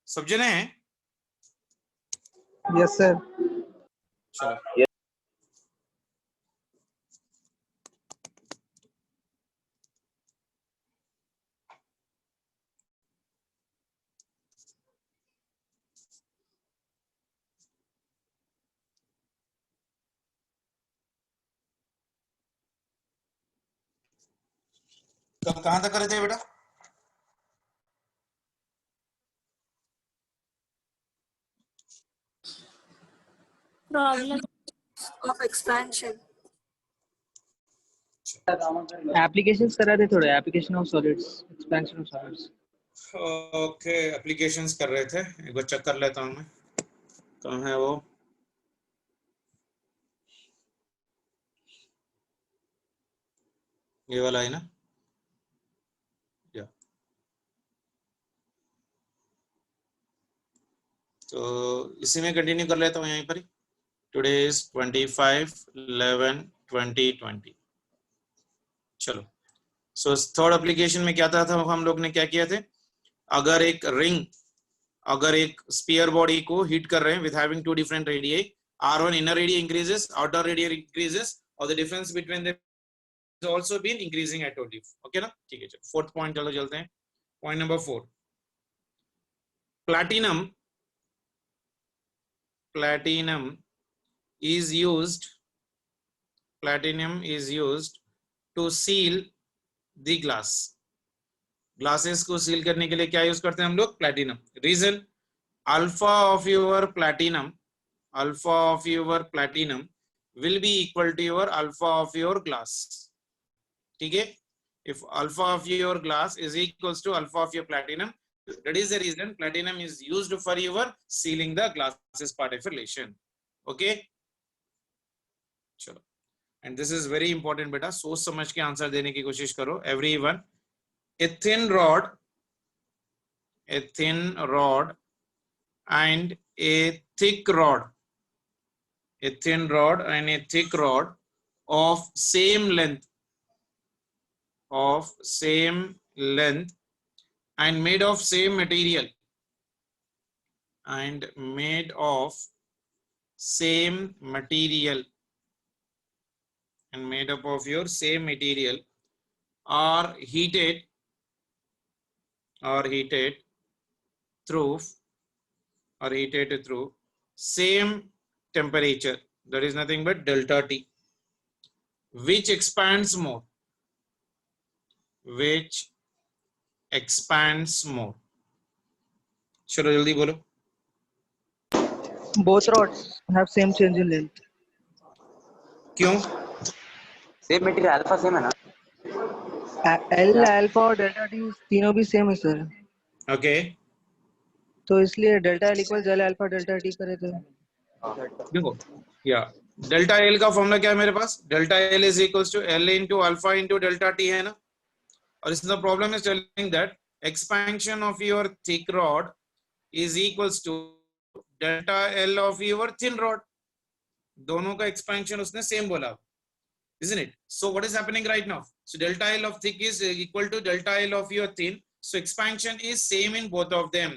सब जने हैं? Yes sir. चलो कल कहां तक करे थे बेटा? Problem of expansion. एप्लीकेशंस करा थे थोड़े, application of solids, expansion of solids. Okay, applications कर रहे थे। एक बार चेक कर लेता हूं मैं, कहाँ है वो। ये वाला है ना? या तो इसी में कंटिन्यू कर लेता हूँ यहीं पर ही। Today is 25/11/2020। चलो, सो थर्ड एप्लीकेशन में क्या था हम लोग ने क्या किया थे? अगर एक रिंग, अगर एक स्फीयर बॉडी को हिट कर रहे हैं with having two different radii, R1 inner radius increases, outer radius increases, और the difference between them has also been increasing, I told you. Okay ना? ठीक है, चलो फोर्थ पॉइंट चलो चलते हैं। Point number 4, platinum is used to seal the glass. Glasses को seal करने के लिए क्या यूज करते हैं हम लोग? Platinum. Reason, alpha of your platinum will be equal to your alpha of your glass. ठीक है? If alpha of your glass is equals to alpha of your platinum, that is the reason platinum is used for your sealing the glasses part of relation. Okay, चलो, and this is very important बेटा, सोच समझ के answer देने की कोशिश करो everyone. A thin rod and a thick rod, of same length and made of same material are heated through same temperature, that is nothing but delta T. Which expands more? चलो जल्दी बोलो। Both rods have same change in length. क्यों? Same material, alpha same है ना? L, alpha और delta T तीनों भी same है सर। ओके, तो इसलिए delta L equal L alpha delta T करे थे। देखो या डेल्टा एल का फॉर्मूला क्या है मेरे पास? Delta L is equals to L into alpha into delta T है ना? और इसमें problem is telling that expansion of your thick rod is equals to delta L of your thin rod. दोनों का एक्सपेंशन उसने सेम बोला, isn't it? So what is happening right now? So delta L of thick is equal to delta L of your thin. So expansion is same in both of them.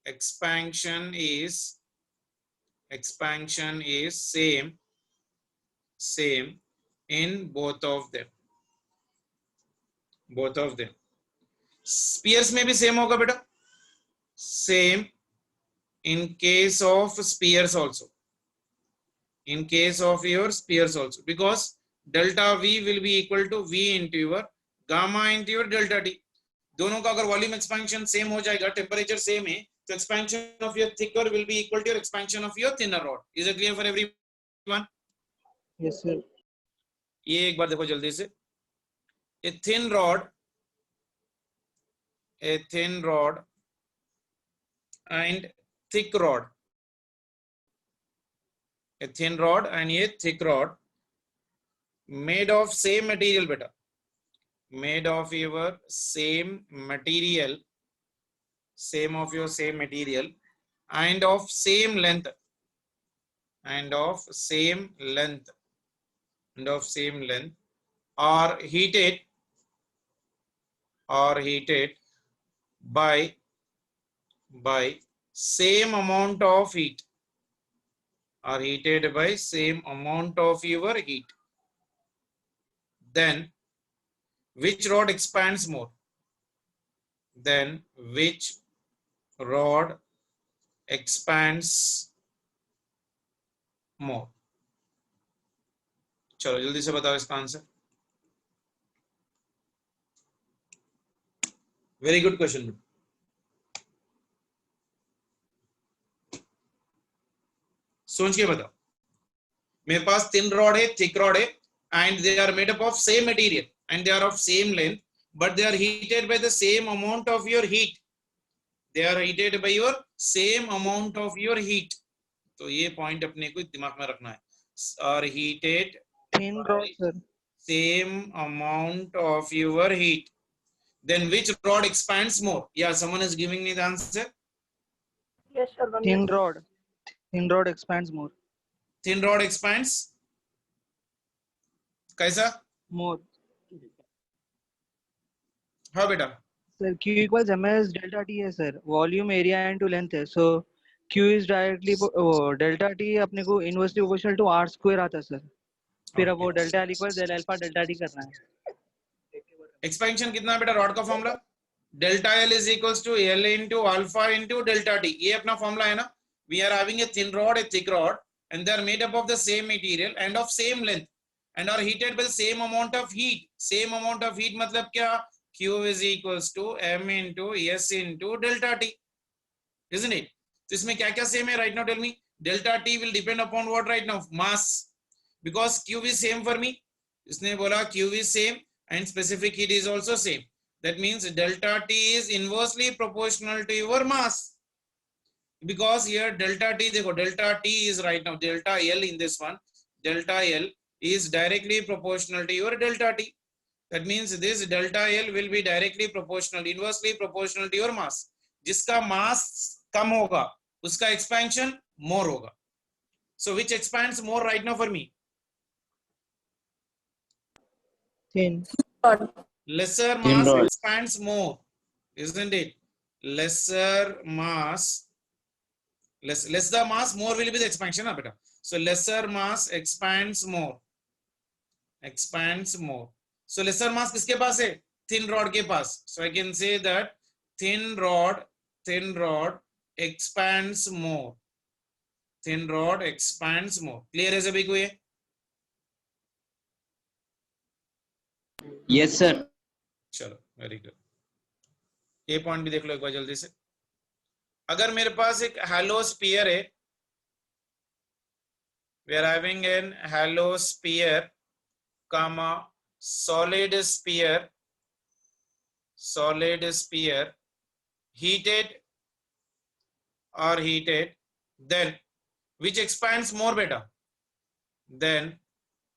Expansion is same in both of them. Spheres में भी same होगा बेटा? Same in case of spheres also. In case of your spheres also, because delta V will be equal to V into your gamma into your delta T. दोनों का अगर volume expansion same हो जाएगा, temperature same है, तो expansion of your thicker will be equal to your expansion of your thinner rod. Is it clear for everyone? Yes sir. ये एक बार देखो जल्दी से. A thin rod and thick rod, a thin rod and a thick rod made of same material beta, made of your same material and of same length are heated by by same amount of heat, are heated by same amount of your heat, then which rod expands more? Then which rod expands more? चलो जल्दी से बताओ इसका answer. Very good question. सोच के बताओ. मेरे पास thin rod है, थिक रॉड है, and they are made up of same material and they are of same length, but they are heated by the same amount of your heat. They are heated by your same amount of your heat. तो ये point अपने को दिमाग में रखना है. Are heated Thin rod, sir. same amount of your heat. Then which rod expands more? Yeah, someone is giving me the answer. Yes, sir. One Thin minute. rod. Thin rod expands more. Thin rod expands. कैसा? More. हाँ बेटा. Sir, Q equals ms delta T है sir. Volume, area into length है. So Q is directly delta T अपने को inversely proportional to R square आता है sir. फिर अब वो delta L equals del alpha delta T करना है. एक्सपेंशन कितना है बेटा रॉड का formula? Delta L is equals to L into alpha into delta T. ये अपना फॉर्मूला है ना. We are having a thin rod, a thick rod, and they are made up of the same material and of same length and are heated by the same amount of heat. Same amount of heat मतलब क्या? Q is equals to m into S into delta T, isn't it? तो इसमें क्या क्या same है? right now tell me. Delta T will depend upon what right now? Mass, because Q is same for me. इसने बोला Q is same and specific heat is also same. That means delta T is inversely proportional to your mass, because here delta T, देखो delta T is right now delta L in this one. Delta L is directly proportional to your delta T. That means this delta L will be directly proportional, inversely proportional to your mass. जिसका mass कम होगा उसका expansion more होगा. So which expands more right now for me? Thin. Lesser Thin mass rod. expands more, isn't it? Lesser mass, less the mass, more will be the expansion, na beta. So lesser mass expands more, expands more. So lesser mass किसके पास है? Thin rod के पास. So I can say that thin rod expands more. Thin rod expands more. Clear है सभी को ये? Yes, sir. चलो very good. ये point भी देख लो एक बार जल्दी से. अगर मेरे पास एक हैलो स्फीयर है, we are having an hollow sphere, comma solid sphere, heated, then which expands more beta? Then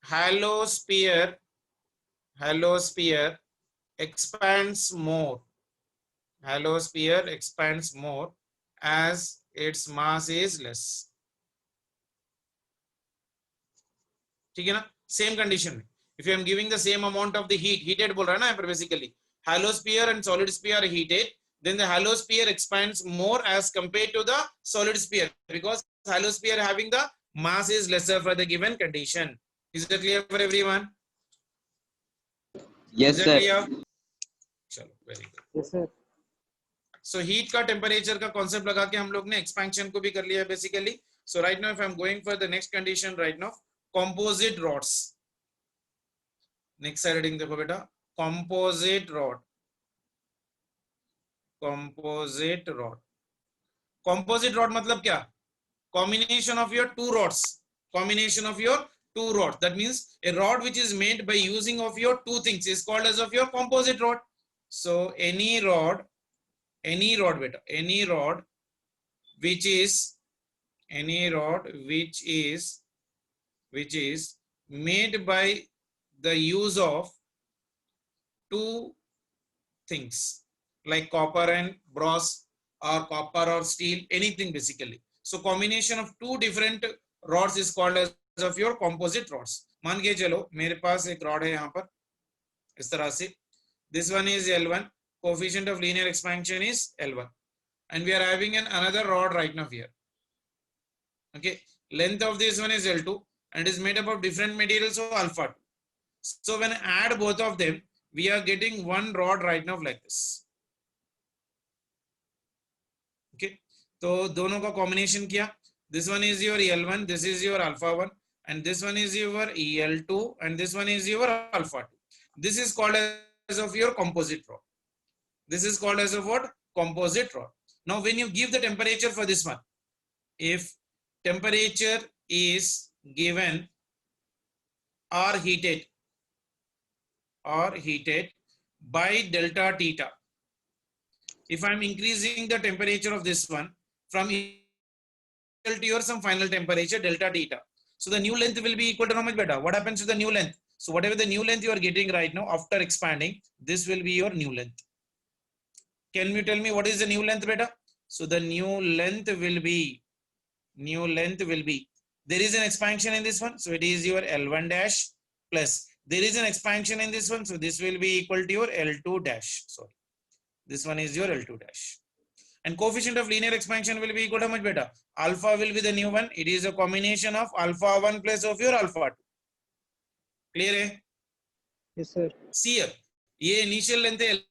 hollow sphere expands more. Hollow sphere expands more as its mass is less. ठीक है ना? Same condition में. If I am giving the same amount of the heat, heated बोल रहा है ना यहाँ पर basically. Hollow sphere and solid sphere are heated, then the hollow sphere expands more as compared to the solid sphere, because hollow sphere having the mass is lesser for the given condition. Is that clear for everyone? Yes, Is that sir. clear? चलो very good. Yes sir. So heat का temperature का concept लगा के हम लोग ने expansion को भी कर लिया basically. So right now if I am going for the next condition right now, composite rods. Next slide देखो बेटा. Composite rod. Composite rod मतलब क्या? Combination of your two rods. That means a rod which is made by using of your two things is called as of your composite rod. So any rod beta, any rod which is made by the use of two things like copper and brass or copper or steel, anything basically. So combination of two different rods is called as of your composite rods. मान के चलो मेरे पास एक rod है यहाँ पर इस तरह से. This one is L1, coefficient of linear expansion is L1, and we are having another rod right now here. Okay, length of this one is L2 and is made up of different materials, so alpha 2. So when I add both of them, we are getting one rod right now like this. Okay, so दोनों का combination किया. This one is your L1, this is your alpha 1, and this one is your L2, and this one is your alpha 2. This is called as of your composite rod. This is called as of what? Composite rod. Now when you give the temperature for this one, if temperature is given or heated by delta theta, if I'm increasing the temperature of this one from to your some final temperature delta theta, so the new length will be equal to how much beta? What happens to the new length? So whatever the new length you are getting right now after expanding, this will be your new length. Can you tell me what is the new length beta? So the new length will be there is an expansion in this one, so it is your L1 dash plus there is an expansion in this one, so this will be equal to your L2 dash. Sorry, this one is your L2 dash. And coefficient of linear expansion will be equal to how much beta? Alpha will be the new one. It is a combination of alpha 1 plus of your alpha 2. Clear hai? Yes sir. See here, ये initial length है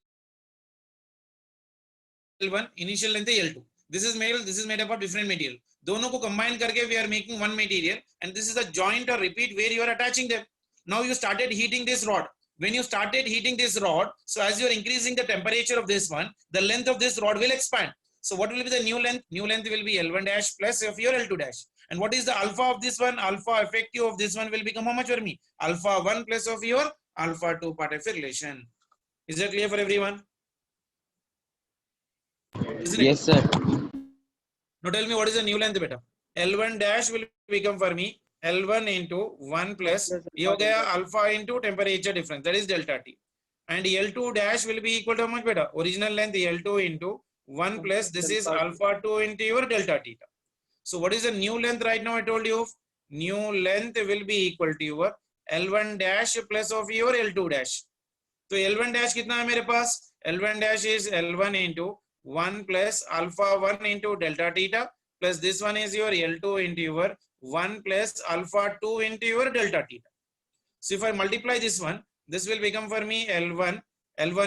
L1, initial length है L2. This is made up of different material. दोनों को combine करके we are making one material, and this is a joint or repeat where you are attaching them. Now you started heating this rod. When you started heating this rod, so as you are increasing the temperature of this one, the length of this rod will expand. So what will be the new length? New length will be L1 dash plus of your L2 dash. And what is the alpha of this one? Alpha effective of this one will become how much for me? Alpha 1 plus of your alpha 2 part of relation. Is that clear for everyone? Isn't Yes, it? sir. Now tell me what is the new length beta? L1 dash will become for me L1 into 1 plus ये हो गया alpha into temperature difference, that is delta T. And L2 dash will be equal to how much beta? Original length L2 into 1 plus this is alpha 2 into your delta theta. So what is the new length right now? I told you new length will be equal to your L1 dash plus of your L2 dash. So L1 dash कितना है मेरे पास? L1 dash is L1 into 1 plus alpha 1 into delta theta plus this one is your L2 into your 1 plus alpha 2 into your delta theta. So if I multiply this one, this will become for me L1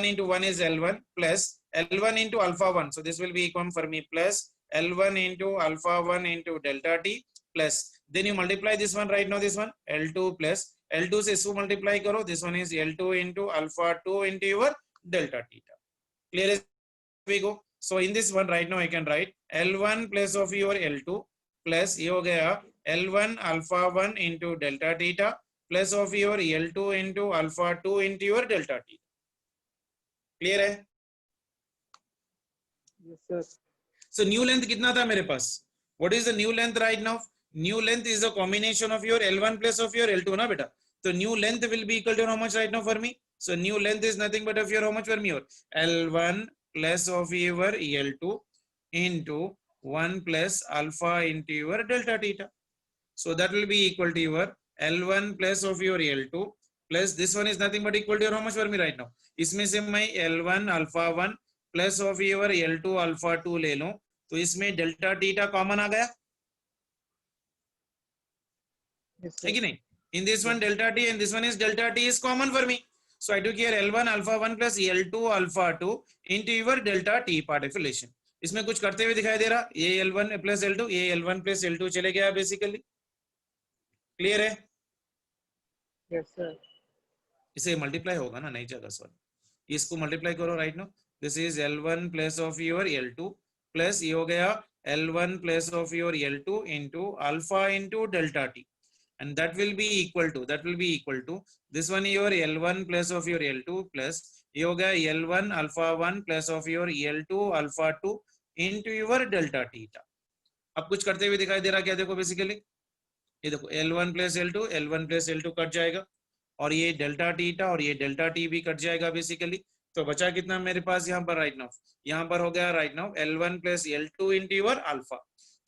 into 1 is L1 plus L1 into alpha 1. So this will be equal for me plus L1 into alpha 1 into delta T plus then you multiply this one right now, this one L2 plus L2 से इसको multiply करो, this one is L2 into alpha 2 into your delta theta. Clear as we go? So in this one right now I can write L1 plus of your L2 plus ये हो गया L1 alpha 1 into delta theta plus of your L2 into alpha 2 into your delta theta. Clear है? Yes sir. So new length कितना था मेरे पास? What is the new length right now? New length is a combination of your L1 plus of your L2 ना बेटा. So new length will be equal to how much right now for me? So new length is nothing but of your how much for me? Your L1 plus of your L2 into 1 plus alpha into your delta theta. So that will be equal to your L1 plus of your L2 plus this one is nothing but equal to your how much for me right now? इसमें से मैं L1 alpha 1 plus of your L2 alpha 2 ले लूं तो इसमें delta theta common आ गया है कि नहीं? In this one delta T and this one is delta T is common for me. So I took here L1 alpha 1 plus L2 alpha 2 into your delta T part of relation. इसमें कुछ करते हुए दिखाई दे रहा ये L1 plus L2 ये L1 plus L2 चले गया बेसिकली. क्लियर है? Yes sir. इसे मल्टीप्लाई होगा ना नई जगह सॉरी इसको मल्टीप्लाई करो right no this is L1 plus of your L2 plus ये हो गया L1 plus of your L2 into alpha into delta T and that will be equal to this one your L1 plus of your L2 plus ये हो गया L1 alpha 1 plus of your L2 alpha 2 into your delta theta. अब कुछ करते हुए दिखाई दे रहा क्या देखो बेसिकली ये देखो L1 plus L2 कट जाएगा और ये डेल्टा टीटा और ये डेल्टा टी भी कट जाएगा बेसिकली. तो बचा कितना मेरे पास यहाँ पर राइट नाउ यहाँ पर हो गया right now L1 plus L2 into your alpha.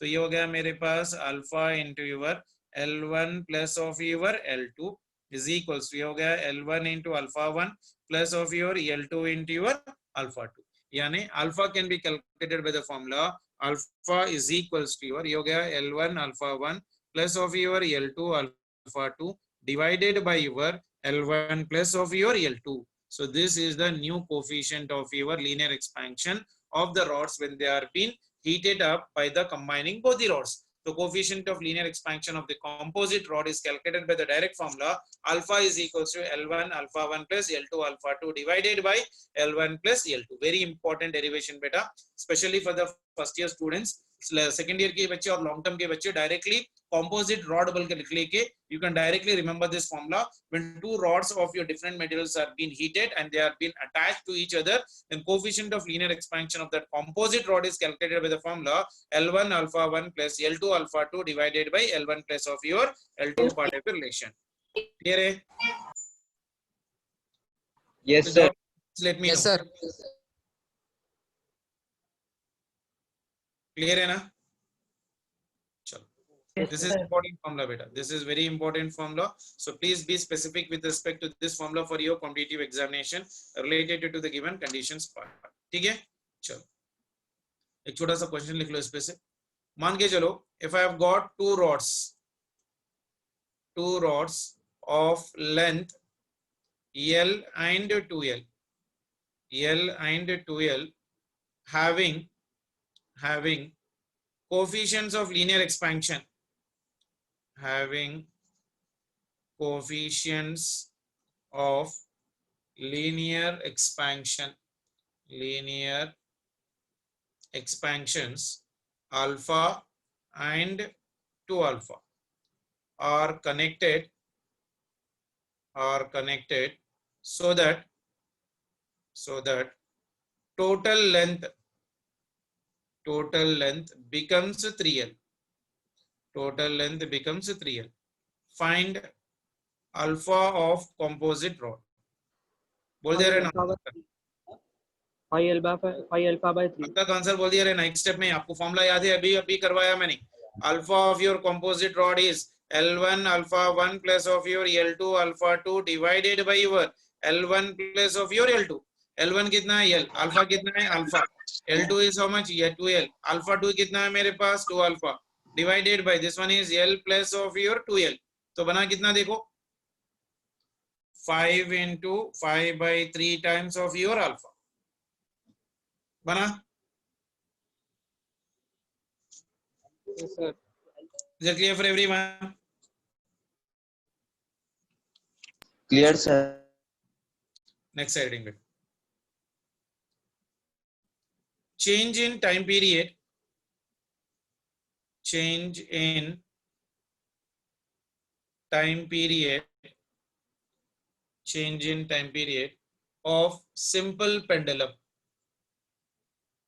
तो ये हो गया मेरे पास alpha into your L1 plus of your L2 is equals to ये हो गया L1 into alpha 1 plus of your L2 into your alpha 2. यानी alpha can be calculated by the formula alpha is equals to your, ये हो गया L1 alpha 1 plus of your L2 alpha 2 divided by your L1 plus of your L2. So this is the new coefficient of your linear expansion of the rods when they are being heated up by the combining both the rods. The coefficient of linear expansion of the composite rod is calculated by the direct formula alpha is equals to L1 alpha 1 plus L2 alpha 2 divided by L1 plus L2. Very important derivation beta, especially for the first year students, second year के बच्चे और long term के बच्चे directly composite rod बोल के लिख लेके you can directly remember this formula. When two rods of your different materials are being heated and they are being attached to each other, then coefficient of linear expansion of that composite rod is calculated by the formula L1 alpha 1 plus L2 alpha 2 divided by L1 plus of your L2 part of your relation. Clear है? Yes, sir. Let me know. Yes, sir. Clear है ना? चलो. This is important formula beta. This is very important formula. So please be specific with respect to this formula for your competitive examination related to the given conditions part. ठीक है? चलो. एक छोटा सा question लिख लो इस पे से. मान के चलो, if I have got two rods of length L and 2L, having coefficients of linear expansion, expansions alpha and 2 alpha are connected so that total length becomes 3L. Find alpha of composite rod. बोल दे रहे ना, 5 alpha by 3. आपका answer बोल दिया रहे. Next step में आपको formula याद है, अभी करवाया मैंने. Alpha of your composite rod is L1 alpha 1 plus of your L2 alpha 2 divided by your L1 plus of your L2. L1 कितना है? L. अल्फा कितना है? Alpha. L2 is how much? ये 2L. अल्फा 2 कितना है मेरे पास? 2 alpha divided by this one is L plus of your 2L. तो बना कितना देखो? 5 into 5 by 3 times of your alpha. बना? Yes, sir. Is it clear for everyone? Clear, sir. Next heading bit. Change in time period of simple pendulum.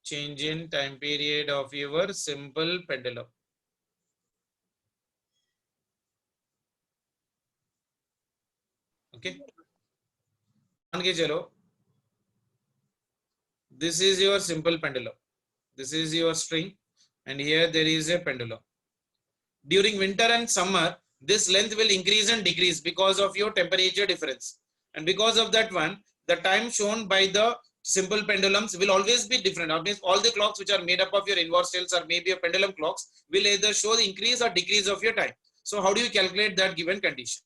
Change in time period of your simple pendulum. Okay. मान के चलो, this is your simple pendulum. This is your string, and here there is a pendulum. During winter and summer, this length will increase and decrease because of your temperature difference, and because of that one, the time shown by the simple pendulums will always be different. Always, all the clocks which are made up of your inverse tails or maybe a pendulum clocks will either show the increase or decrease of your time. So how do you calculate that given condition?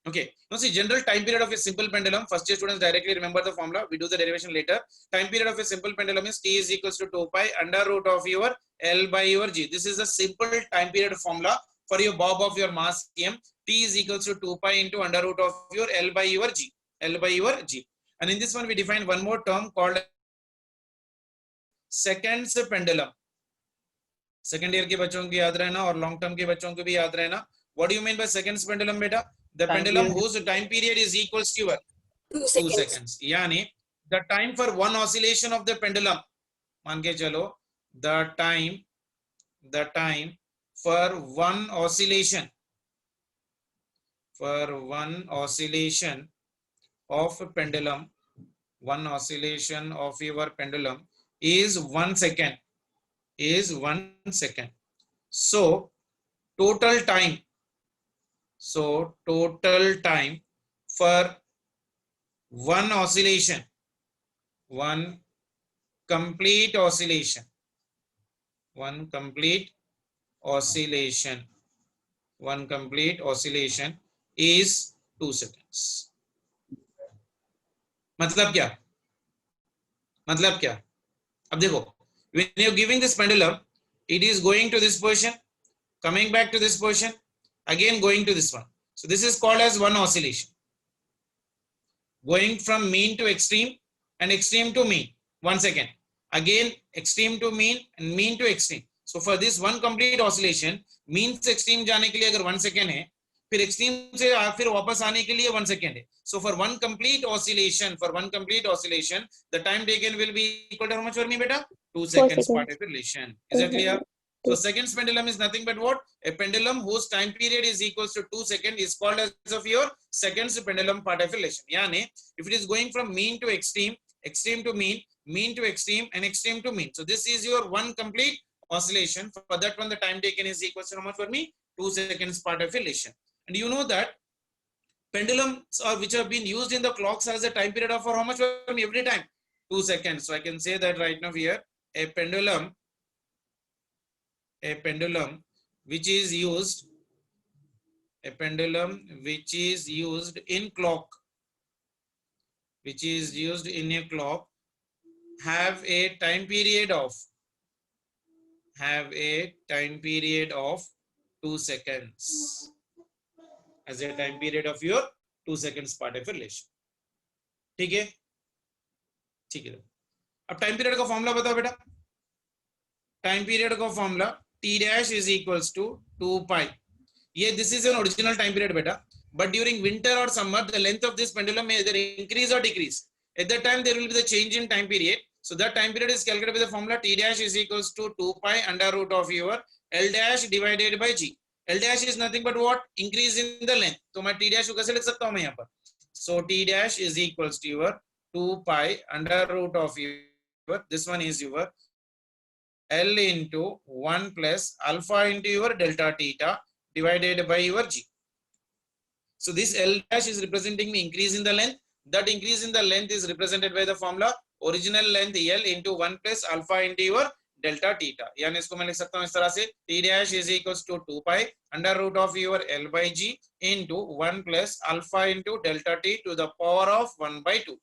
Okay, now see, general time period of a simple pendulum, first year students directly remember the formula, we do the derivation later. Time period of a simple pendulum is T is equals to 2 pi under root of your L by your G. This is a simple time period formula for your bob of your mass M. T is equals to 2 pi into under root of your L by your G. And in this one we define one more term called seconds pendulum. Second year के बच्चों को याद रहना और long term के बच्चों को भी याद रहना. What do you mean by seconds pendulum बेटा? The pendulum whose time period is equals to 2 seconds. यानी the time for one oscillation of the pendulum, मान के चलो, the time for one oscillation of a pendulum, one oscillation of your pendulum is 1 second. So total time for one oscillation complete oscillation, one complete oscillation, one complete oscillation is 2 seconds. मतलब क्या? मतलब क्या? अब देखो, when you're giving this pendulum, it is going to this position, coming back to this position, again going to this one. So this is called as one oscillation. Going from mean to extreme and extreme to mean. 1 second. Again extreme to mean and mean to extreme. So for this one complete oscillation, mean से extreme जाने के लिए अगर 1 second है, फिर extreme से फिर वापस आने के लिए 1 second है. So for one complete oscillation, the time taken will be equal to how much for me, beta? 2 seconds part of relation. Is that clear? So seconds pendulum is nothing but what? A pendulum whose time period is equals to 2 seconds is called as of your seconds pendulum part of relation. Yani, if it is going from mean to extreme, extreme to mean, mean to extreme, and extreme to mean. So this is your one complete oscillation. For that one, the time taken is equals to how much for me? 2 seconds part of relation. And you know that pendulums which have been used in the clocks has a time period of for how much for me every time? 2 seconds. So I can say that right now here, a pendulum which is used, a pendulum which is used in clock, which is used in a clock, have a time period of 2 seconds as a time period of your 2 seconds part of relation. ठीक है, ठीक है. अब time period का formula बताओ बेटा. Time period का formula t dash is equals to 2 pi. ये this is an original time period beta, but during winter or summer the length of this pendulum may either increase or decrease. At that time there will be the change in time period. So that time period is calculated with the formula t dash is equals to 2 pi under root of your L dash divided by g. L dash is nothing but what? Increase in the length. तो मैं t dash को कैसे लिख सकता हूँ मैं यहाँ पर? So t dash is equals to your 2 pi under root of your, this one is your L into 1 plus alpha into your delta theta divided by your g. So this L dash is representing the increase in the length. That increase in the length is represented by the formula original length L into 1 plus alpha into your delta theta. यानी इसको मैं लिख सकता हूँ इस तरह से t dash is equals to 2 pi under root of your L by g into 1 plus alpha into delta t to the power of 1 by 2.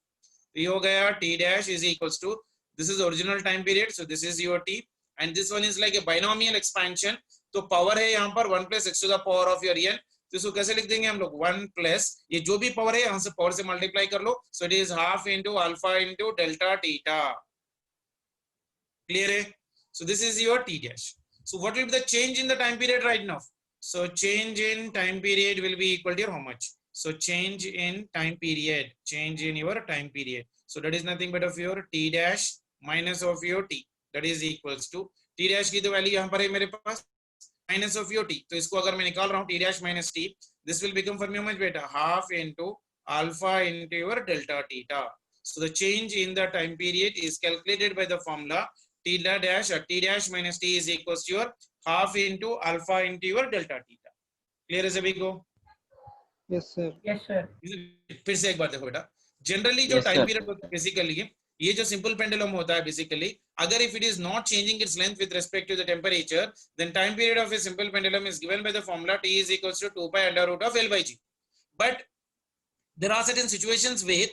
ये हो गया t dash is equals to, this is original time period, so this is your t, and this one is like a binomial expansion. तो power है यहाँ पर 1 plus x to the power of your n. तो इसको कैसे लिख देंगे हम लोग? 1 plus ये जो भी पावर है यहाँ से पावर से मल्टीप्लाई कर लो. So it is half into alpha into delta theta. Clear है? So this is your t dash. So what will be the change in the time period right now? So change in time period will be equal to how much? So change in time period, change in your time period. So that is nothing but of your t dash minus of your t. That is equals to t dash की तो value यहाँ पर है मेरे पास minus of your t. तो इसको अगर मैं निकाल रहा हूँ t dash minus t, this will become for me how much beta? Half into alpha into your delta theta. So the change in the time period is calculated by the formula t dash or t dash minus t is equals to your half into alpha into your delta theta. Clear है सभी को? Yes sir. Yes, sir. फिर से एक बार देखो बेटा, generally जो Yes, टाइम sir. पीरियड होता है बेसिकली ये जो सिंपल पेंडुलम होता है बेसिकली, अगर if it is not changing its length with respect to the temperature, then time period of a simple pendulum is given by the formula t is equals to 2 pi under root of L by g. But there are certain situations where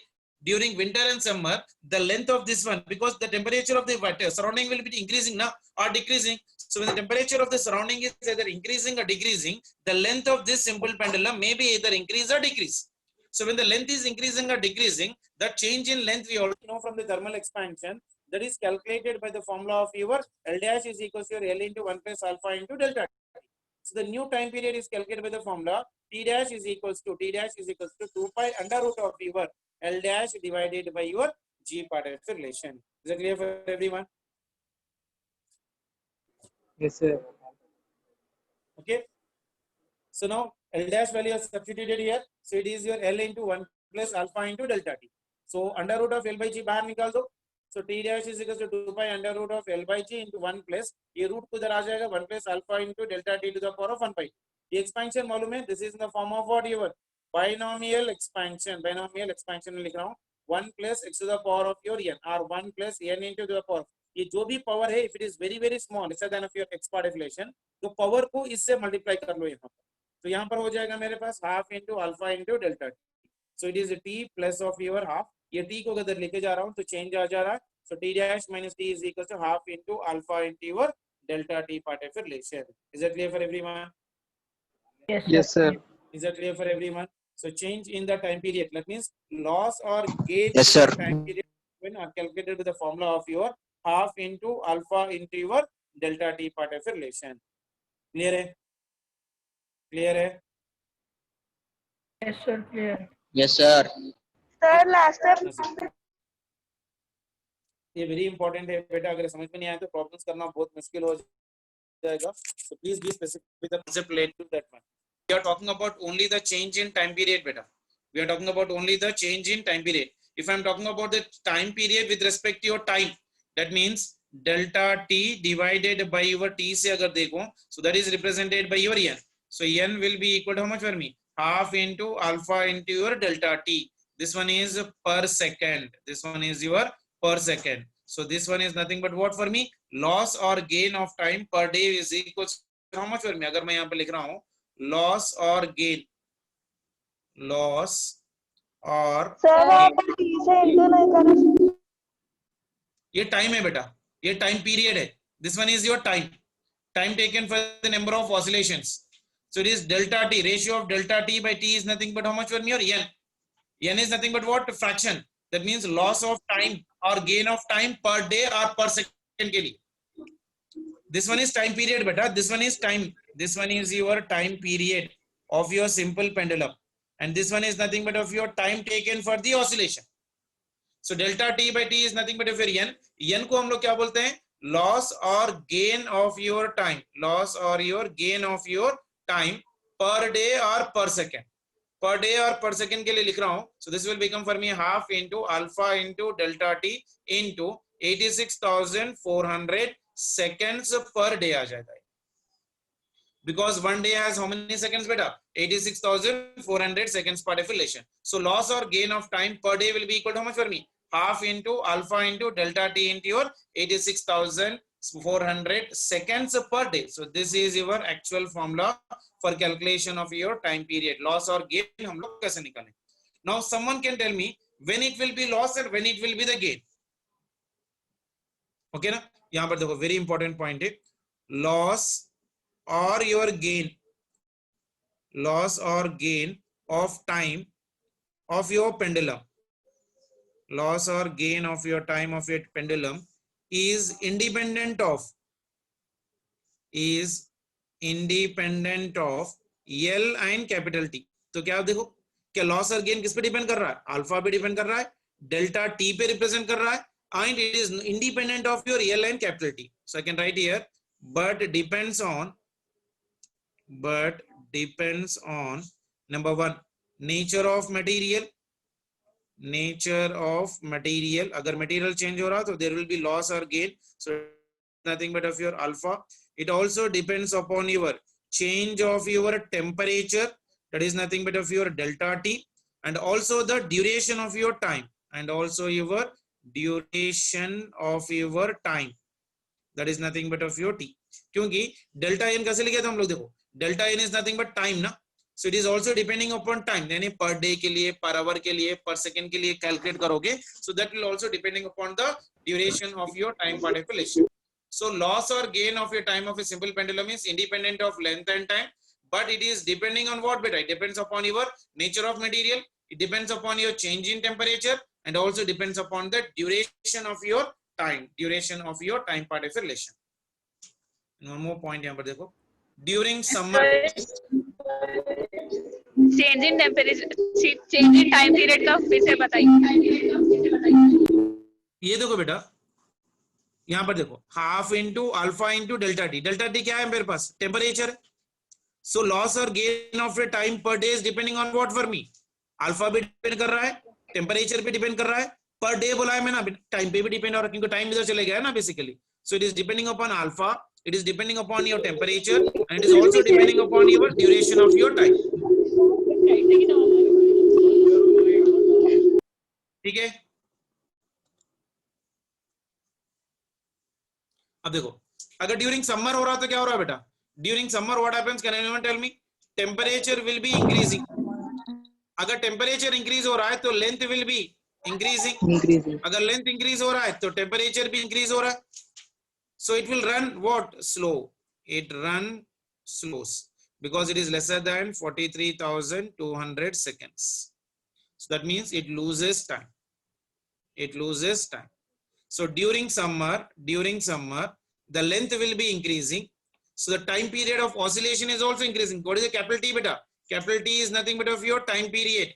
during winter and summer the length of this one, because the temperature of the surrounding will be increasing now or decreasing. So when the temperature of the surrounding is either increasing or decreasing, the length of this simple pendulum may be either increase or decrease. So when the length is increasing or decreasing, that change in length we already know from the thermal expansion, that is calculated by the formula of your L dash is equals to your L into 1 plus alpha into delta. So the new time period is calculated by the formula t dash is equals to 2 pi under root of your L dash divided by your g part of the relation. Is it clear for everyone? Yes sir. Okay. So now L dash value is substituted here. So it is your L into 1 plus alpha into delta t. So under root of L by g बाहर निकाल दो. So t dash is equals to 2 pi under root of L by g into 1 plus, ये root को इधर आ जाएगा 1 plus alpha into delta t to the power of 1 pi. ये expansion मालूम है? This is in the form of what your binomial expansion. Binomial expansion में लिख रहा हूँ. 1 plus x to the power of your n or 1 plus n into the power. ये जो भी पावर है, if it is very very small, lesser than of your x part deflation, तो power को इससे मल्टीप्लाई कर लो यहाँ पर. तो यहाँ पर हो जाएगा मेरे पास half into alpha into delta T. So it is T plus of your half. ये टी को अगर लेके जा रहा हूँ तो चेंज आ जा रहा है. So T dash minus T is equal to half into alpha into your delta t part of relation. Is that clear for everyone? Yes, sir. Is that clear for everyone? So change in the time period. That means loss or gain Yes, in sir. the time period when are calculated with the formula of your half into alpha into your delta t part of relation. Clear है? Clear है? Yes, sir. Clear. Yes, sir. Sir, last time. ये very important है बेटा. अगर समझ में नहीं आया तो प्रॉब्लम्स करना बहुत मुश्किल हो जाएगा. So please be specific with the concept related to that one. We are talking about only the change in time period, beta. We are talking about only the change in time period. If I am talking about the time period with respect to your time, that means delta t divided by your t से अगर देखो, so that is represented by your n. So n will be equal to how much for me? Half into alpha into your delta t. This one is per second. This one is your per second. So this one is nothing but what for me? Loss or gain of time per day is equal to how much for me? अगर मैं यहाँ पे लिख रहा हूँ loss or gain, loss or Sir, आप T से into नहीं करें. ये टाइम है बेटा, ये टाइम पीरियड है. This one is your time taken for the number of oscillations. So it is delta t. Ratio of delta t by t is nothing but how much for me? Or n. N is nothing but what? Fraction. That means loss of time or gain of time per day or per second के लिए. This one is time period beta. This one is time. This one is your time period of your simple pendulum, and this one is nothing but of your time taken for the oscillation. So delta t by t is nothing but of your n. N को हम लोग क्या बोलते हैं? Loss or gain of your time. Loss or your gain of your time per day or per second. Per day or per second के लिए लिख रहा हूँ. So this will become for me half into alpha into delta t into 86,400 seconds per day आ जाएगा. Because one day has how many seconds beta? 86,400 seconds per deflation. So loss or gain of time per day will be equal to how much for me? Half into alpha into delta t into your 86,400 seconds per day. So this is your actual formula for calculation of your time period. Loss or gain हम लोग कैसे निकालें? Now someone can tell me when it will be loss and when it will be the gain. Okay ना? यहाँ पर देखो very important point है. Loss or your gain, loss or gain of time of your pendulum, loss or gain of your time of your pendulum is independent of L and capital T. तो क्या आप देखो क्या loss और gain किस पे depend कर रहा है? अल्फा पे डिपेंड कर रहा है, डेल्टा टी पे रिप्रेजेंट कर रहा है, and it is independent of your L and capital T. So I can write here but depends on number one nature of material. अगर material change हो रहा तो there will be loss or gain. So nothing but of your alpha. It also depends upon your change of your temperature, that is nothing but of your delta t, and also the duration of your time, that is nothing but of your t. क्योंकि delta N कैसे लिखे थे हम लोग? देखो delta N is nothing but time ना. So it is also depending upon time, यानी per day के लिए, पर आवर के लिए, पर सेकंड के लिए कैलकुलेट करोगे. So that will also depending upon the duration of your time part definition. So loss और gain of your time of a simple pendulum is independent of length and time, but it is depending on what beta? It depends upon your nature of material, it depends upon your change in temperature, and also depends upon the duration of your time part of relation. One more point यहाँ पर देखो, during summer change in temperature, change in time period का फिर से बताइए. ये देखो बेटा यहाँ पर देखो half into alpha into delta T. Delta T क्या है मेरे पास? टेम्परेचर. सो लॉस और gain of A time per day is depending on what for me? Alpha भी डिपेंड कर रहा है, टेम्परेचर पे डिपेंड कर रहा है, पर डे बोला है मैंने, टाइम पे भी डिपेंड हो रहा है क्योंकि टाइम इधर चले गया है ना basically. So it is depending upon alpha, it is depending upon your temperature, and it is also depending upon your duration of your time. ठीक है। अब देखो अगर ड्यूरिंग समर हो रहा तो क्या हो रहा है बेटा, during summer what happens, can anyone tell me? Temperature will be increasing. अगर टेम्परेचर इंक्रीज हो रहा है तो length will be increasing. Increasing. अगर लेंथ इंक्रीज हो रहा है तो टेम्परेचर भी इंक्रीज हो रहा है। So it will run what? Slow. It run slows because it is lesser than 43,200 seconds. So that means it loses time. It loses time. So during summer, the length will be increasing. So the time period of oscillation is also increasing. What is the capital T beta? Capital T is nothing but of your time period.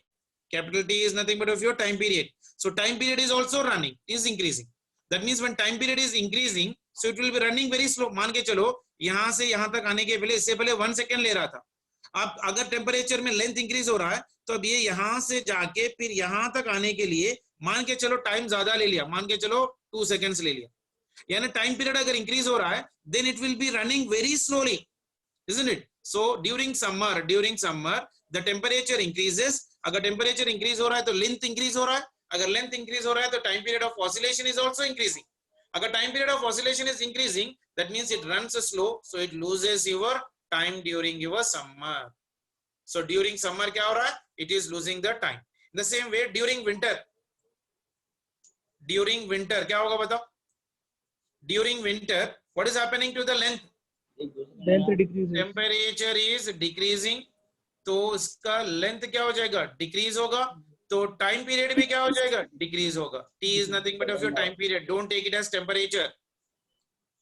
Capital T is nothing but of your time period. So time period is also running, is increasing. That means when time period is increasing, so it will be running very slow. मान के चलो यहां से यहां तक आने के पहले, इससे पहले 1 सेकेंड ले रहा था। अब अगर टेम्परेचर में लेंथ इंक्रीज हो रहा है तो अब ये यहां से जाके फिर यहां तक आने के लिए मान के चलो टाइम ज्यादा ले लिया, मान के चलो 2 सेकेंड्स ले लिया, यानी टाइम पीरियड अगर इंक्रीज हो रहा है then it will be running very slowly, isn't it? So during summer the temperature increases. अगर टेम्परेचर इंक्रीज हो रहा है तो लेंथ इंक्रीज हो रहा है, अगर लेंथ इंक्रीज हो रहा है तो time period of oscillation is also increasing. अगर time period of oscillation is increasing that means it runs slow, so it loses your time during your summer. So during summer क्या हो रहा है, it is losing the time. The same way during winter क्या होगा बताओ? During winter what is happening to the length? Length decreases. Temperature is decreasing, तो इसका length क्या हो जाएगा, डिक्रीज होगा, तो टाइम पीरियड भी क्या हो जाएगा, डिक्रीज होगा। T is nothing but of your time period. Don't take it as temperature.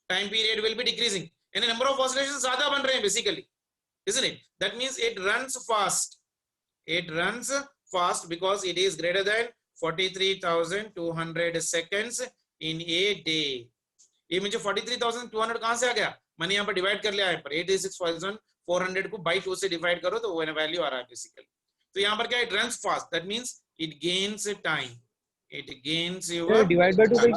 Time period will be decreasing and the number of oscillations ज्यादा बन रहे हैं basically, isn't it? That means it runs fast. It runs fast because it is greater than 43,200 seconds in a day. ये मुझे 43,200 कहां से आ गया, मैंने यहाँ पर डिवाइड कर लिया है पर 86,400 को by 2 से डिवाइड करो तो वो वैल्यू आ रहा है बेसिकली। तो यहाँ पर क्या, it runs fast, that means it gains time, it gains your Divide by 2 का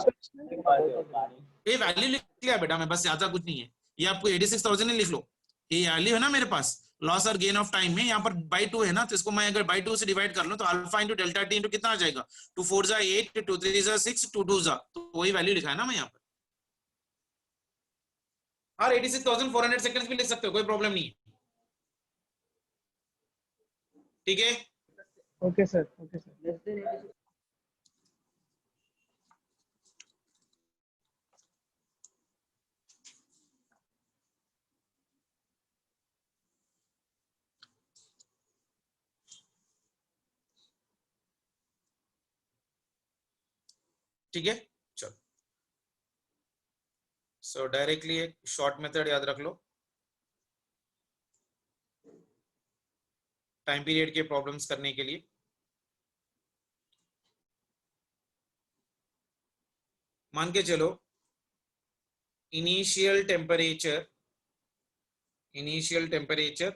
ये वैल्यू लिख लिया बेटा मैं, बस ज्यादा कुछ नहीं है। ये आपको 86,000 ही लिख लो, ये वैल्यू है ना मेरे पास लॉस और गेन ऑफ टाइम में, यहाँ पर बाई 2 है ना, तो इसको मैं अगर बाई 2 से डिवाइड कर लूं तो alpha into delta T into कितना आ जाएगा, 2 4 जा 8, 2 3 जा 6, 2 2 जा, तो वही वैल्यू लिखा है ना मैं यहाँ पर। और 86,400 सेकंड्स भी लिख सकते हो, कोई प्रॉब्लम नहीं है, ठीक है। Okay sir, okay sir. ठीक है चलो, सो डायरेक्टली एक शॉर्ट मेथड याद रख लो टाइम पीरियड के प्रॉब्लम्स करने के लिए। मान के चलो इनिशियल टेम्परेचर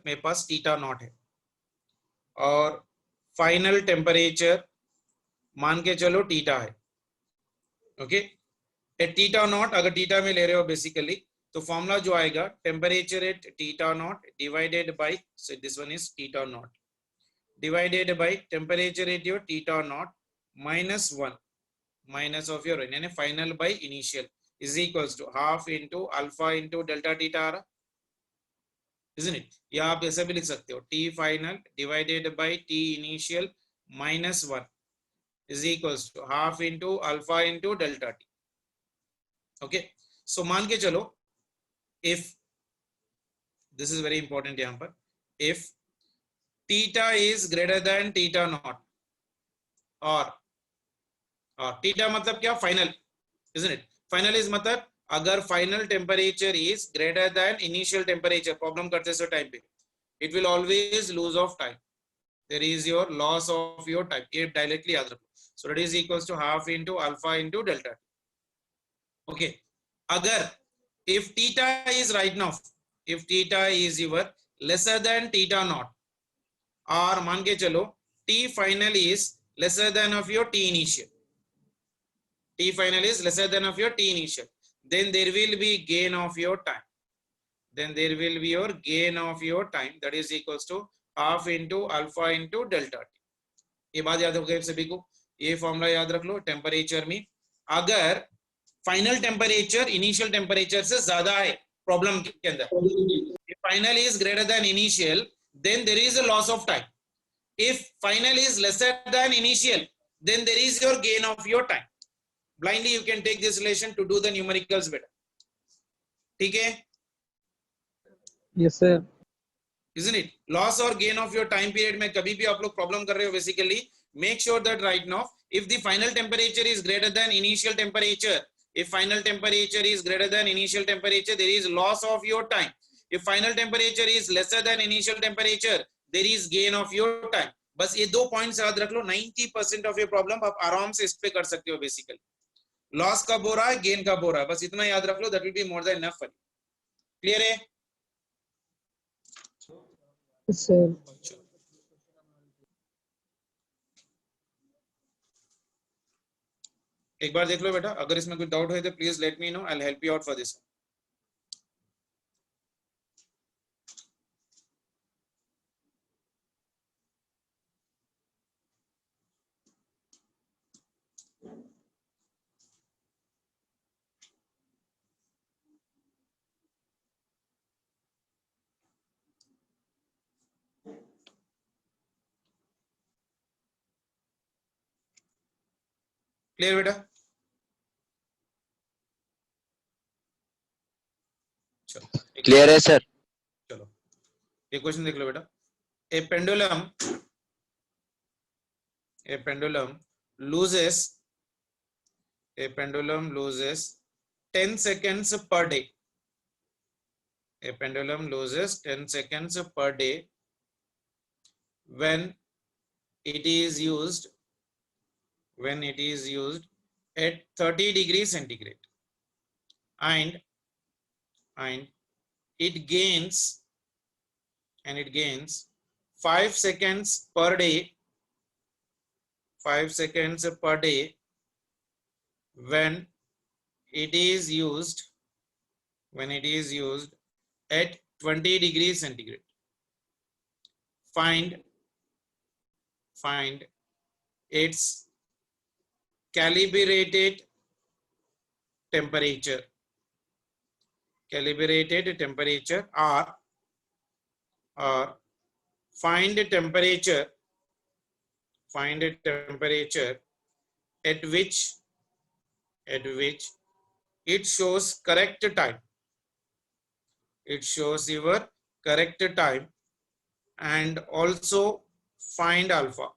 मेरे पास थीटा नॉट है और फाइनल टेम्परेचर मान के चलो थीटा है, ओके। थीटा नॉट अगर थीटा में ले रहे हो बेसिकली तो फॉर्मूला जो आएगा temperature at theta naught divided by, so this one is theta naught divided by temperature at your theta naught minus 1 minus of your यानी final by initial is equals to half into alpha into delta theta आ रहा, isn't it? या आप ऐसा भी लिख सकते हो t final divided by t initial minus 1 is equals to half into alpha into delta t. Okay, so मान के चलो if this is very important यहाँ पर, if theta is greater than theta naught और theta मतलब क्या, final, isn't it? Final is मतलब अगर final temperature is greater than initial temperature, problem करते सो टाइम पे it will always lose of time, there is your loss of your time, ये directly याद रखो। So that is equals to half into alpha into delta. Okay. Agar if theta is right now, if theta is your lesser than theta naught, or मान के चलो t final is lesser than of your t initial. T final is lesser than of your t initial. Then there will be gain of your time. Then there will be your gain of your time. That is equals to half into alpha into delta t. ये बात याद हो गई सभी को। ये formula याद रख लो। टेम्परेचर में अगर फाइनल टेम्परेचर इनिशियल टेम्परेचर से ज्यादा है प्रॉब्लम के अंदर, if final is greater than initial, then there is a loss of time. If final is lesser than initial, then there is your gain of your time. Blindly you can take this relation to do the numericals better. ठीक है? Yes sir. Isn't it? Loss or gain of your time period में कभी भी आप लोग problem कर रहे हो, basically make sure that right now if the final temperature is greater than initial temperature, if final temperature is greater than initial temperature, there is loss of your time. If final temperature is lesser than initial temperature, there is gain of your time. बस ये दो points याद रख लो, 90% of ये problem आप आराम से इस पे कर सकते हो। बेसिकली लॉस कब हो रहा है, गेन कब हो रहा है, बस इतना याद रख लो, that will be more than enough for you. Clear है? Sir. एक बार देख लो बेटा, अगर इसमें कोई डाउट है तो please let me know, I will help you out for this. Clear बेटा? चलो क्लियर है सर। चलो एक क्वेश्चन देख लो बेटा। ए pendulum loses 10 seconds per day. A pendulum loses 10 seconds per day when it is used at 30 degrees centigrade, and it gains 5 seconds per day when it is used at 20 degrees centigrade. Find its calibrated temperature or find a temperature at which it shows correct time. It shows your correct time, and also find alpha.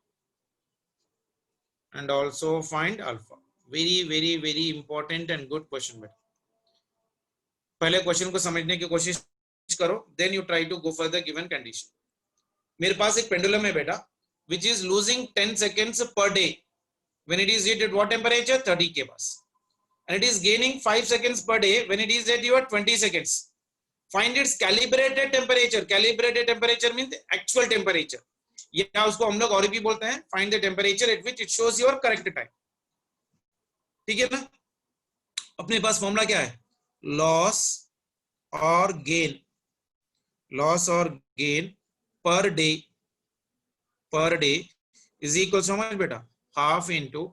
Very important and good question बेटा। पहले question को समझने की कोशिश करो, then you try to go for the given condition. मेरे पास एक pendulum है बेटा which is losing 10 seconds per day when it is at what temperature, 30 के पास, and it is gaining 5 seconds per day when it is at your 20 seconds. Find its calibrated temperature. Calibrated temperature means actual temperature, या उसको हम लोग और भी बोलते हैं find the temperature at which it shows your correct time. ठीक है ना? अपने पास फॉर्मूला क्या है? लॉस और गेन पर डे इज इक्वल समझ बेटा half into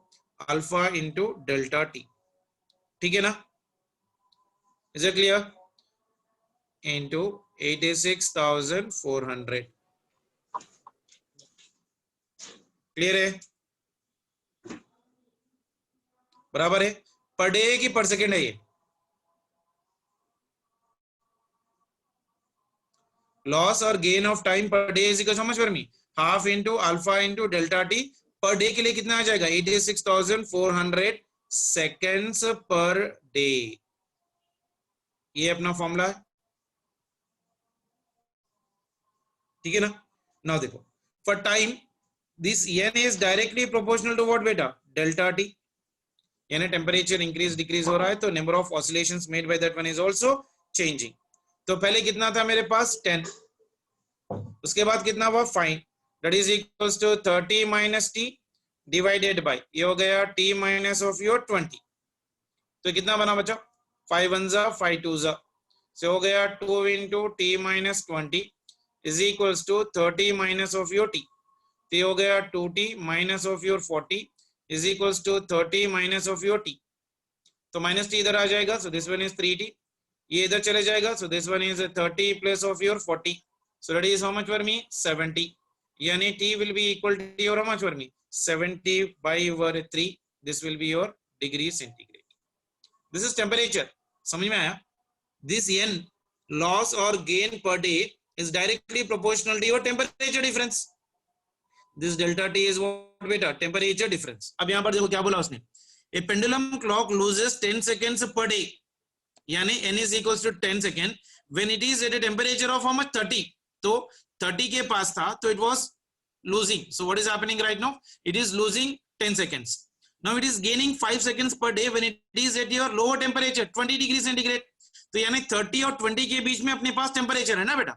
alpha into delta T. ठीक है ना? Is it clear? Into 86,400। Clear है? बराबर है? पर डे की पर सेकेंड है ये? लॉस और gain of time per day is equal समझ पर मी half into alpha into delta T. Per day के लिए कितना आ जाएगा? 86,400 सेकेंड्स पर डे। ये अपना फॉर्मूला है। ठीक है ना? नाउ देखो, for time this n is directly proportional to what बेटा? Delta T. यानी टेम्परेचर इंक्रीज डिक्रीज हो रहा है तो number of oscillations made by that one is also changing. तो पहले कितना था मेरे पास? 10, उसके बाद कितना हुआ? 5, that is equals to 30 minus T divided by, ये हो गया t माइनस ऑफ योर 20। तो कितना बना बचा? 5 1 जा 5 2 जा, से हो गया 2 into T minus 20 is equals to 30 minus of your T, तो ये हो गया 2t minus of your 40 is equals to 30 minus of your t. तो माइनस टी इधर आ जाएगा, so this one is 3t. ये इधर चले जाएगा, so this one is 30 plus of your 40. So that is how much for me? 70. यानी t will be equal to your how much for me? 70 by your 3. This will be your degree centigrade. This is temperature. समझ में आया? This n loss or gain per day is directly proportional to your temperature difference. This delta t is what beta? Temperature difference. अब यहाँ पर देखो क्या बोला उसने? A pendulum clock loses 10 seconds per day. यानी n is equals to 10 second when it is at a temperature of how much? 30. तो 30 के पास था, तो it was losing. So what is happening right now? It is losing 10 seconds. Now it is gaining 5 seconds per day when it is at your lower temperature 20 degree centigrade. तो यानी 30 और 20 के बीच में अपने पास टेम्परेचर है ना बेटा,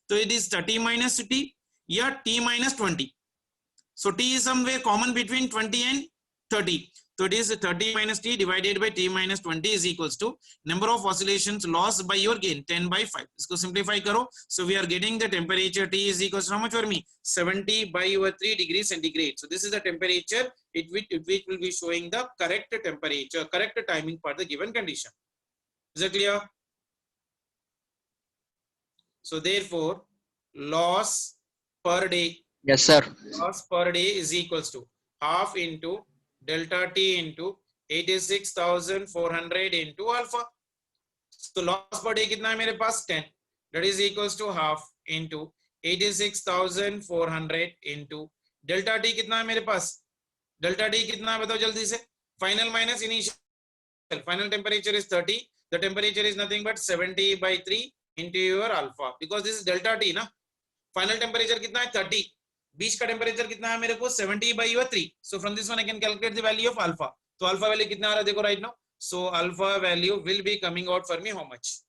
तो it is 30 minus t या t minus 20. So t is somewhere common between 20 and 30. So it is 30 minus t divided by t minus 20 is equals to number of oscillations lost by your gain 10 by 5. इसको simplify करो. So we are getting the temperature t is equals to how much for me? 70 by your 3 degrees centigrade. So this is the temperature which will be showing the correct temperature, correct timing for the given condition. Is it clear? So therefore loss per day. Yes, sir. Loss per day is equals to half into delta t into 86,400 into alpha. So loss per day कितना है मेरे पास? 10. That is equals to half into 86,400 into delta t कितना है मेरे पास? Delta t कितना है बताओ जल्दी से? Final minus initial. Final temperature is 30. The temperature is nothing but 70 by 3 into your alpha. Because this is delta t ना. Final temperature कितना है? 30. बीच का टेम्परेचर कितना है मेरे को? 70 by 3. So from this one I can calculate the value of alpha. तो alpha value कितना आ रहा है देखो right now. So alpha value will be coming out for me how much?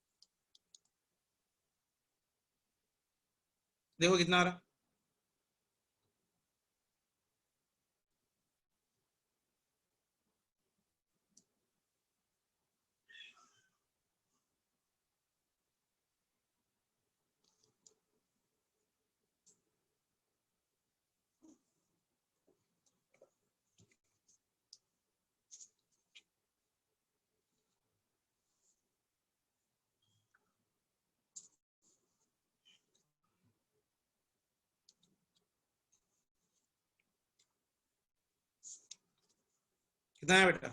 देखो कितना आ रहा? कितना है बेटा?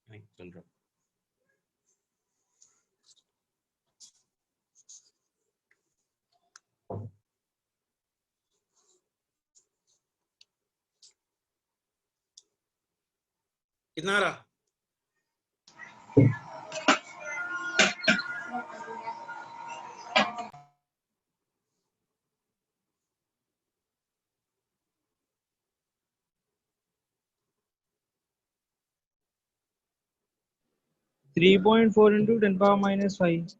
नहीं चल रहा. कितना आ रहा? (3.4 into 10 power minus 5).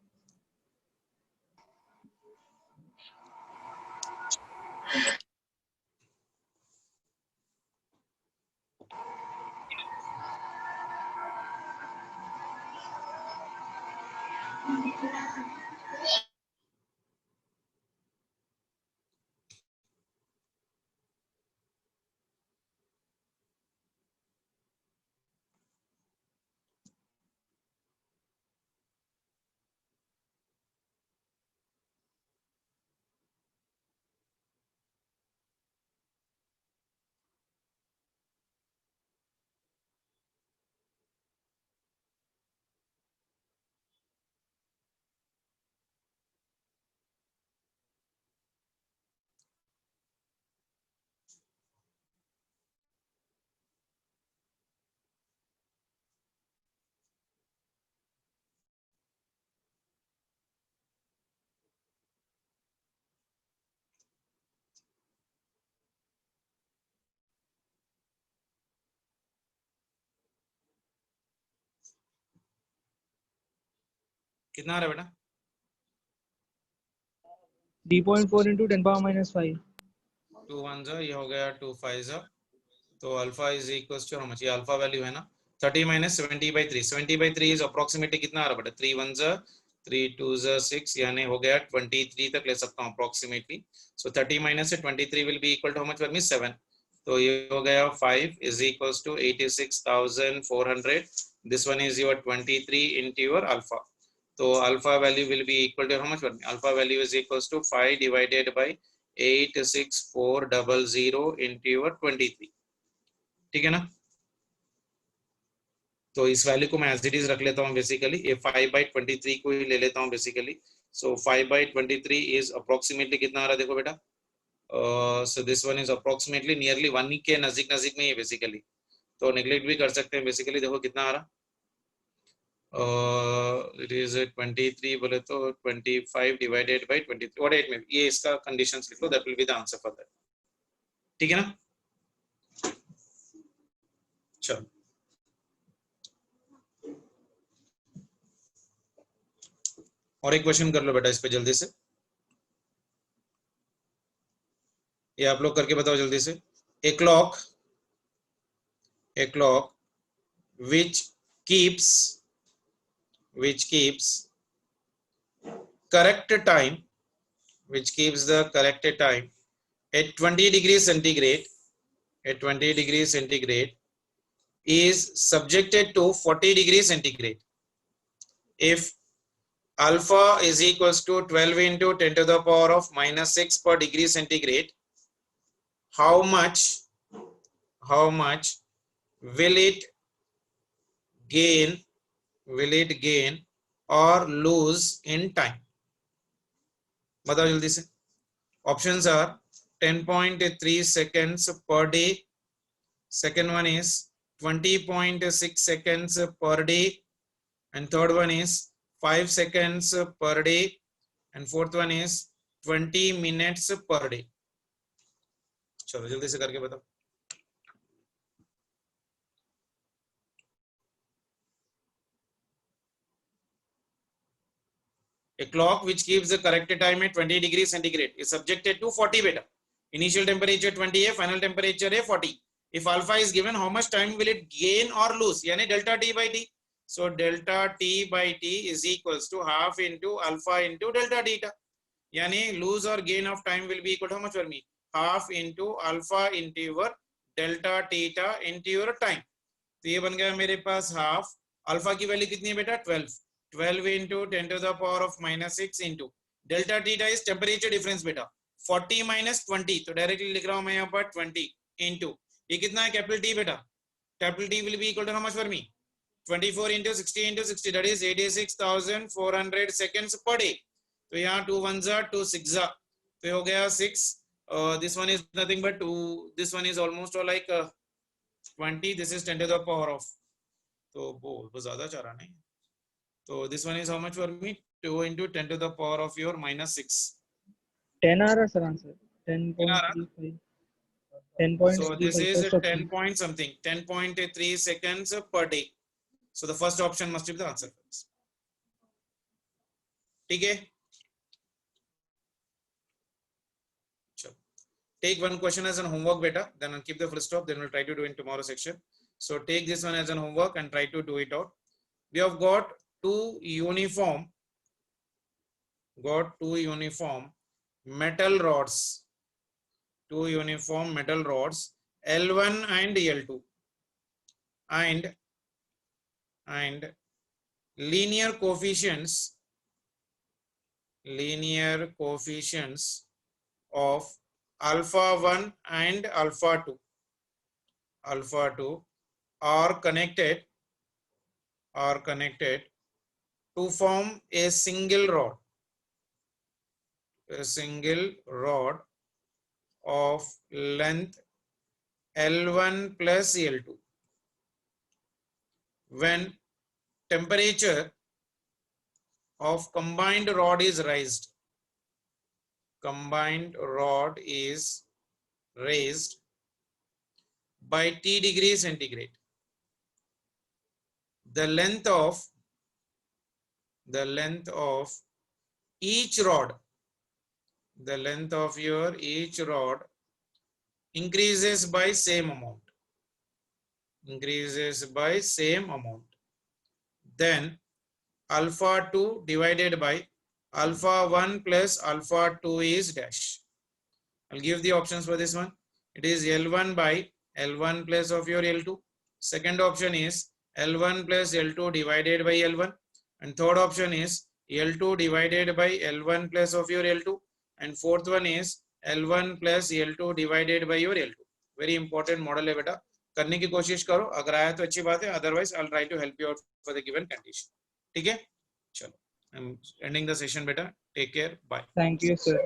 कितना आ रहा है बेटा? 3.4 into 10 power minus 5. 2 1 ये हो गया 2 5 तो alpha is equals to how much? ये अल्फा वैल्यू है ना, 30 minus 70 by 3. 70 by 3 is approximately कितना आ रहा बेटा? 3 1s are 3 2s are 6, यानी हो गया 23 तक ले सकता हूँ approximately. So 30 minus 23 will be equal to how much for me? 7. तो ये हो गया 5 is equals to 86,400. This one is your 23 into your alpha. So alpha value will be equal to how much for me? Alpha value is equals to 5 divided by 86400 into your 23. ठीक है ना? तो इस value को मैं as it is रख लेता हूँ बेसिकली. ये 5/23 को ही ले लेता हूँ बेसिकली. सो 5/23 इज अप्रोक्सीमेटली कितना आ रहा है देखो बेटा. सो this one is approximately nearly 1 के नजदीक नजदीक में है बेसिकली. तो नेग्लेक्ट भी कर सकते हैं बेसिकली. देखो कितना आ रहा. इट इज 23 बोले तो 25 डिवाइडेड बाय 23 व्हाट इट में. ये इसका कंडीशंस लिख लो. That will be the answer for that. ठीक है ना. चलो और एक क्वेश्चन कर लो बेटा इस पे जल्दी से. ये आप लोग करके बताओ जल्दी से. A clock which keeps correct time, which keeps the correct time at 20 degrees centigrade, is subjected to 40 degrees centigrade if alpha is equals to 12 into 10 to the power of minus 6 per degree centigrade. How much will it gain or lose in time? बताओ जल्दी से. Options are 10.3 seconds per day. Second one is 20.6 seconds per day. And third one is 5 seconds per day. And fourth one is 20 minutes per day. चलो जल्दी से करके बताओ. A clock which keeps the correct time at 20 degrees centigrade is subjected to 40 beta. Initial temperature 20 final temperature 40. If alpha is given, how much time will it gain or lose? Yani delta t by t. So delta t by t is equals to half into alpha into delta theta. Yani lose or gain of time will be equal to how much for me? Half into alpha into your delta theta into your time. तो ये बन गया मेरे पास half. Alpha की value कितनी है बेटा? 12 into 10 to the power of minus 6 into delta theta is temperature difference बेटा. 40 minus 20 तो डायरेक्टली लिख रहा हूं मैं यहाँ पर 20 into ये कितना है कैपिटल टी बेटा. Capital T will be equal to how much for me? 24 into 60 into 60 that is 86,400 seconds per day. तो यहाँ 2 1s are 2 6s are तो ये हो गया 6. This one is nothing but 2. This one is almost like 20. This is 10 to the power of. तो वो ज्यादा जा रहा नहीं. So this one is how much for me? 2 into 10 to the power of your minus 6. 10 आ रहा sir answer. 10.35. 10.35. So this is 10 point something. 10.3 seconds per day. So the first option must be the answer. ठीक है. Take one question as an homework beta, then I'll keep the full stop, then we'll try to do in tomorrow section. So take this one as an homework and try to do it out. We have got two uniform metal rods, L1 and L2, and linear coefficients of alpha 1 and alpha 2 are connected to form a single rod of length L1 plus L2. When temperature of combined rod is raised, by T degrees centigrade, the length of each rod, increases by same amount. increases by same amount. Then alpha 2 divided by alpha 1 plus alpha 2 is dash. I'll give the options for this one. It is L1 by L1 plus of your L2. Second option is L1 plus L2 divided by L1. And third option is L2 divided by L1 plus of your L2. And fourth one is L1 plus L2 divided by your L2. Very important model है बेटा, करने की कोशिश करो, अगर आया तो अच्छी बात है, otherwise I'll try to help you out for the given condition. ठीक है, चलो, I'm ending the session बेटा, take care, bye. Thank you, sir.